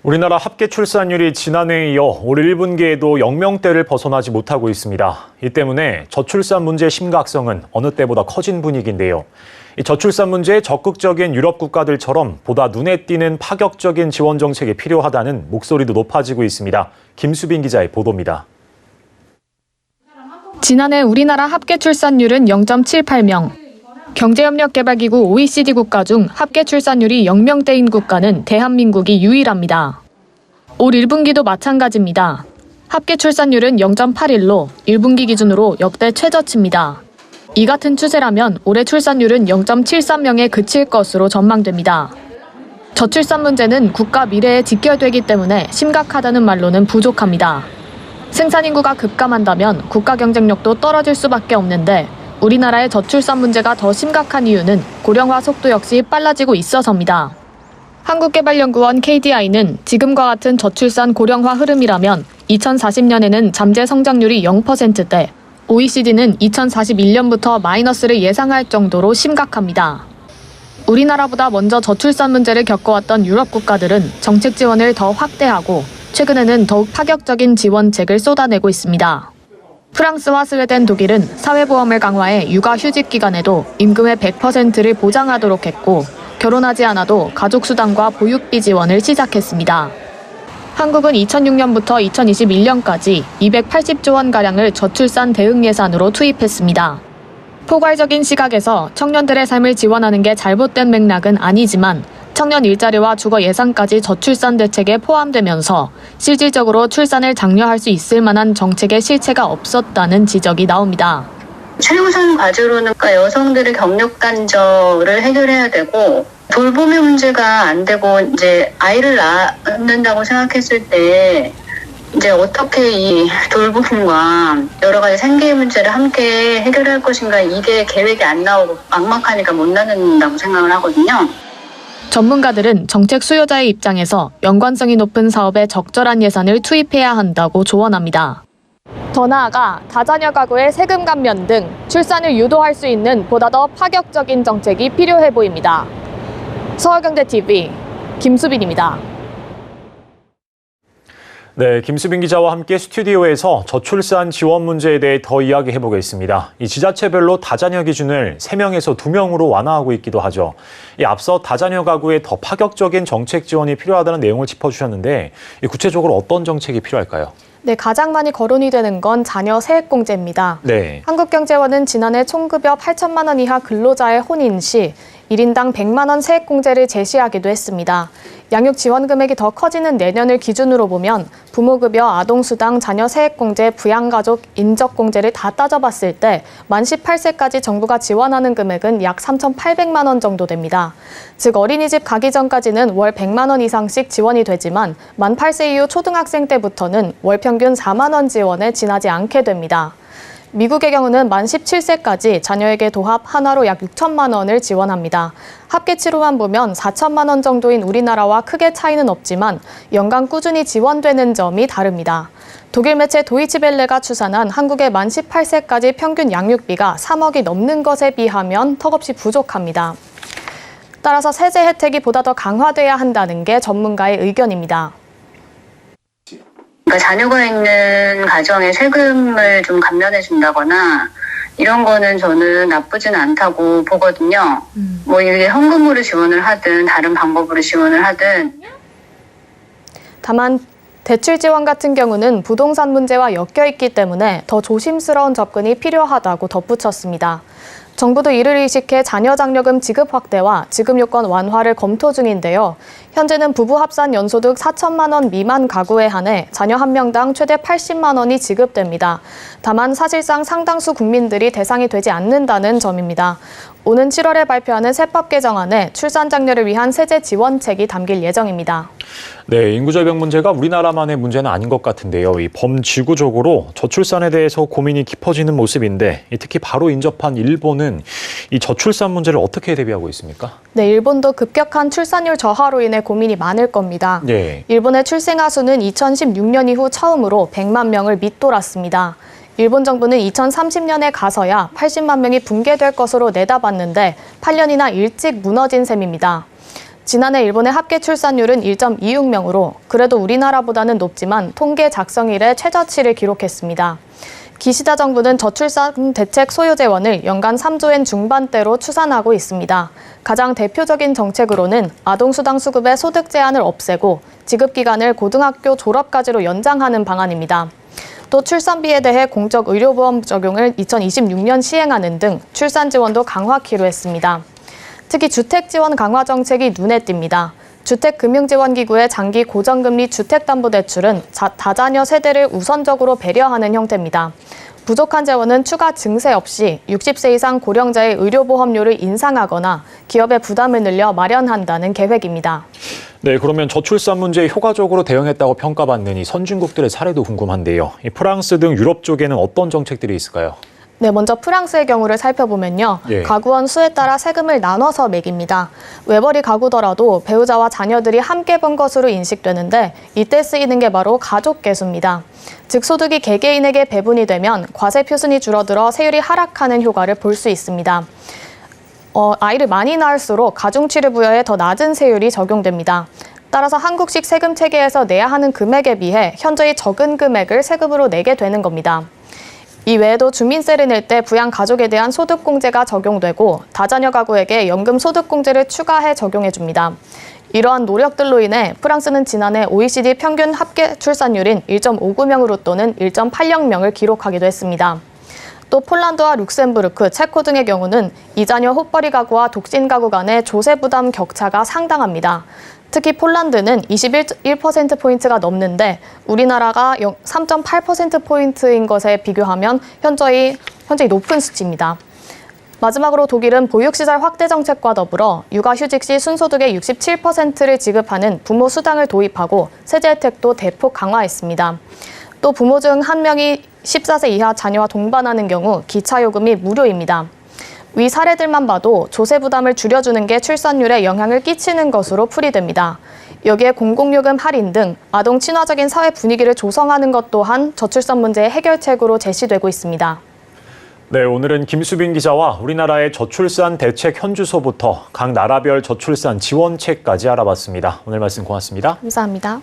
우리나라 합계 출산율이 지난해에 이어 올 1분기에도 0명대를 벗어나지 못하고 있습니다. 이 때문에 저출산 문제의 심각성은 어느 때보다 커진 분위기인데요. 이 저출산 문제에 적극적인 유럽 국가들처럼 보다 눈에 띄는 파격적인 지원 정책이 필요하다는 목소리도 높아지고 있습니다. 김수빈 기자의 보도입니다. 지난해 우리나라 합계 출산율은 0.78명. 경제협력개발기구 OECD 국가 중 합계 출산율이 0명대인 국가는 대한민국이 유일합니다. 올 1분기도 마찬가지입니다. 합계 출산율은 0.81로 1분기 기준으로 역대 최저치입니다. 이 같은 추세라면 올해 출산율은 0.73명에 그칠 것으로 전망됩니다. 저출산 문제는 국가 미래에 직결되기 때문에 심각하다는 말로는 부족합니다. 생산인구가 급감한다면 국가 경쟁력도 떨어질 수밖에 없는데 우리나라의 저출산 문제가 더 심각한 이유는 고령화 속도 역시 빨라지고 있어서입니다. 한국개발연구원 KDI는 지금과 같은 저출산 고령화 흐름이라면 2040년에는 잠재 성장률이 0%대, OECD는 2041년부터 마이너스를 예상할 정도로 심각합니다. 우리나라보다 먼저 저출산 문제를 겪어왔던 유럽 국가들은 정책 지원을 더 확대하고 최근에는 더욱 파격적인 지원책을 쏟아내고 있습니다. 프랑스와 스웨덴, 독일은 사회보험을 강화해 육아휴직 기간에도 임금의 100%를 보장하도록 했고 결혼하지 않아도 가족수당과 보육비 지원을 시작했습니다. 한국은 2006년부터 2021년까지 280조 원가량을 저출산 대응 예산으로 투입했습니다. 포괄적인 시각에서 청년들의 삶을 지원하는 게 잘못된 맥락은 아니지만 청년 일자리와 주거 예산까지 저출산 대책에 포함되면서 실질적으로 출산을 장려할 수 있을 만한 정책의 실체가 없었다는 지적이 나옵니다. 최우선 과제로는 여성들의 경력 단절을 해결해야 되고 돌봄의 문제가 안 되고 이제 아이를 낳는다고 생각했을 때 이제 어떻게 이 돌봄과 여러 가지 생계의 문제를 함께 해결할 것인가 이게 계획이 안 나오고 막막하니까 못 낳는다고 생각을 하거든요. 전문가들은 정책 수요자의 입장에서 연관성이 높은 사업에 적절한 예산을 투입해야 한다고 조언합니다. 더 나아가 다자녀 가구의 세금 감면 등 출산을 유도할 수 있는 보다 더 파격적인 정책이 필요해 보입니다. 서울경제TV 김수빈입니다. 네, 김수빈 기자와 함께 스튜디오에서 저출산 지원 문제에 대해 더 이야기해보겠습니다. 이 지자체별로 다자녀 기준을 3명에서 2명으로 완화하고 있기도 하죠. 앞서 다자녀 가구에 더 파격적인 정책 지원이 필요하다는 내용을 짚어주셨는데 구체적으로 어떤 정책이 필요할까요? 네, 가장 많이 거론이 되는 건 자녀 세액공제입니다. 네. 한국경제원은 지난해 총급여 8천만 원 이하 근로자의 혼인 시 1인당 100만 원 세액공제를 제시하기도 했습니다. 양육 지원 금액이 더 커지는 내년을 기준으로 보면 부모급여, 아동수당, 자녀 세액공제, 부양가족 인적공제를 다 따져봤을 때 만 18세까지 정부가 지원하는 금액은 약 3,800만 원 정도 됩니다. 즉 어린이집 가기 전까지는 월 100만 원 이상씩 지원이 되지만 만 8세 이후 초등학생 때부터는 월 평균 4만 원 지원에 지나지 않게 됩니다. 미국의 경우는 만 17세까지 자녀에게 도합 하나로 약 6천만 원을 지원합니다. 합계치로만 보면 4천만 원 정도인 우리나라와 크게 차이는 없지만 연간 꾸준히 지원되는 점이 다릅니다. 독일 매체 도이치벨레가 추산한 한국의 만 18세까지 평균 양육비가 3억이 넘는 것에 비하면 턱없이 부족합니다. 따라서 세제 혜택이 보다 더 강화돼야 한다는 게 전문가의 의견입니다. 그러니까 자녀가 있는 가정에 세금을 좀 감면해 준다거나 이런 거는 저는 나쁘지는 않다고 보거든요. 뭐 이게 현금으로 지원을 하든 다른 방법으로 지원을 하든. 다만 대출 지원 같은 경우는 부동산 문제와 엮여 있기 때문에 더 조심스러운 접근이 필요하다고 덧붙였습니다. 정부도 이를 의식해 자녀 장려금 지급 확대와 지급 요건 완화를 검토 중인데요. 현재는 부부 합산 연소득 4천만 원 미만 가구에 한해 자녀 한 명당 최대 80만 원이 지급됩니다. 다만 사실상 상당수 국민들이 대상이 되지 않는다는 점입니다. 오는 7월에 발표하는 세법 개정안에 출산 장려를 위한 세제 지원책이 담길 예정입니다. 네, 인구절벽 문제가 우리나라만의 문제는 아닌 것 같은데요. 이 범지구적으로 저출산에 대해서 고민이 깊어지는 모습인데 특히 바로 인접한 일본은 이 저출산 문제를 어떻게 대비하고 있습니까? 네, 일본도 급격한 출산율 저하로 인해 고민이 많을 겁니다. 네. 일본의 출생아 수는 2016년 이후 처음으로 100만 명을 밑돌았습니다. 일본 정부는 2030년에 가서야 80만 명이 붕괴될 것으로 내다봤는데 8년이나 일찍 무너진 셈입니다. 지난해 일본의 합계 출산율은 1.26명으로 그래도 우리나라보다는 높지만 통계 작성 이래 최저치를 기록했습니다. 기시다 정부는 저출산 대책 소요재원을 연간 3조엔 중반대로 추산하고 있습니다. 가장 대표적인 정책으로는 아동수당 수급의 소득 제한을 없애고 지급기간을 고등학교 졸업까지로 연장하는 방안입니다. 또 출산비에 대해 공적 의료보험 적용을 2026년 시행하는 등 출산 지원도 강화키로 했습니다. 특히 주택 지원 강화 정책이 눈에 띕니다. 주택금융지원기구의 장기 고정금리 주택담보대출은 다자녀 세대를 우선적으로 배려하는 형태입니다. 부족한 재원은 추가 증세 없이 60세 이상 고령자의 의료보험료를 인상하거나 기업의 부담을 늘려 마련한다는 계획입니다. 네, 그러면 저출산 문제에 효과적으로 대응했다고 평가받는 이 선진국들의 사례도 궁금한데요. 이 프랑스 등 유럽 쪽에는 어떤 정책들이 있을까요? 네, 먼저 프랑스의 경우를 살펴보면요. 가구원 수에 따라 세금을 나눠서 매깁니다. 외벌이 가구더라도 배우자와 자녀들이 함께 번 것으로 인식되는데 이때 쓰이는 게 바로 가족계수입니다. 즉 소득이 개개인에게 배분이 되면 과세 표준이 줄어들어 세율이 하락하는 효과를 볼 수 있습니다. 아이를 많이 낳을수록 가중치를 부여해 더 낮은 세율이 적용됩니다. 따라서 한국식 세금 체계에서 내야 하는 금액에 비해 현저히 적은 금액을 세금으로 내게 되는 겁니다. 이 외에도 주민세를 낼 때 부양 가족에 대한 소득공제가 적용되고 다자녀 가구에게 연금 소득공제를 추가해 적용해줍니다. 이러한 노력들로 인해 프랑스는 지난해 OECD 평균 합계 출산율인 1.59명으로 또는 1.80명을 기록하기도 했습니다. 또 폴란드와 룩셈부르크, 체코 등의 경우는 이자녀 호벌이 가구와 독신 가구 간의 조세 부담 격차가 상당합니다. 특히 폴란드는 21%포인트가 넘는데 우리나라가 3.8%포인트인 것에 비교하면 현저히 높은 수치입니다. 마지막으로 독일은 보육시설 확대 정책과 더불어 육아휴직 시 순소득의 67%를 지급하는 부모 수당을 도입하고 세제 혜택도 대폭 강화했습니다. 또 부모 중 한 명이 14세 이하 자녀와 동반하는 경우 기차요금이 무료입니다. 위 사례들만 봐도 조세 부담을 줄여주는 게 출산율에 영향을 끼치는 것으로 풀이됩니다. 여기에 공공요금 할인 등 아동 친화적인 사회 분위기를 조성하는 것 또한 저출산 문제의 해결책으로 제시되고 있습니다. 네, 오늘은 김수빈 기자와 우리나라의 저출산 대책 현주소부터 각 나라별 저출산 지원책까지 알아봤습니다. 오늘 말씀 고맙습니다. 감사합니다.